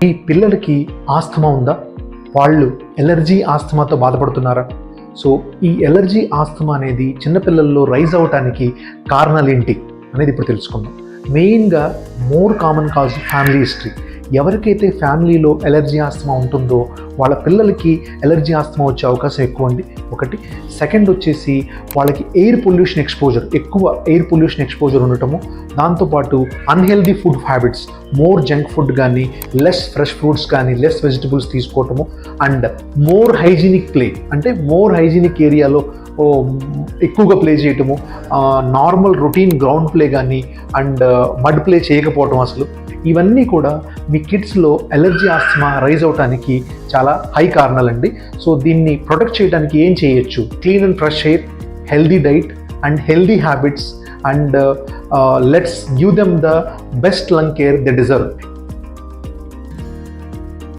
ఈ పిల్లలకి ఆస్తమా ఉందా? వాళ్ళు ఎలర్జీ ఆస్తమాతో బాధపడుతున్నారా? సో ఈ ఎలర్జీ ఆస్తమా అనేది చిన్నపిల్లల్లో రైజ్ అవటానికి కారణాలు ఏంటి అనేది ఇప్పుడు తెలుసుకుందాం. మెయిన్గా more common cause family history. ఎవరికైతే ఫ్యామిలీలో ఎలర్జీ ఆస్తమా ఉంటుందో వాళ్ళ పిల్లలకి ఎలర్జీ ఆస్తమా వచ్చే అవకాశం ఎక్కువ అండి. ఒకటి. సెకండ్ వచ్చేసి వాళ్ళకి ఎయిర్ పొల్యూషన్ ఎక్స్పోజర్, ఎక్కువ ఎయిర్ పొల్యూషన్ ఎక్స్పోజర్ ఉండటము, దాంతోపాటు unhealthy food habits, more junk food కానీ, లెస్ ఫ్రెష్ ఫ్రూట్స్ కానీ, లెస్ వెజిటబుల్స్ తీసుకోవటము, అండ్ మోర్ హైజీనిక్ ప్లే, అంటే మోర్ హైజీనిక్ ఏరియాలో ఎక్కువగా ప్లే చేయటము, నార్మల్ రొటీన్ గ్రౌండ్ ప్లే కానీ అండ్ మడ్ ప్లే చేయకపోవటం, అసలు ఇవన్నీ కూడా మీ కిడ్స్లో ఎలర్జీ ఆస్తమా రైజ్ అవడానికి చాలా హై కారణాలండి. సో దీన్ని ప్రొటెక్ట్ చేయడానికి ఏం చేయొచ్చు? Clean and fresh air, healthy diet and healthy habits, and let's give them the best lung care they deserve.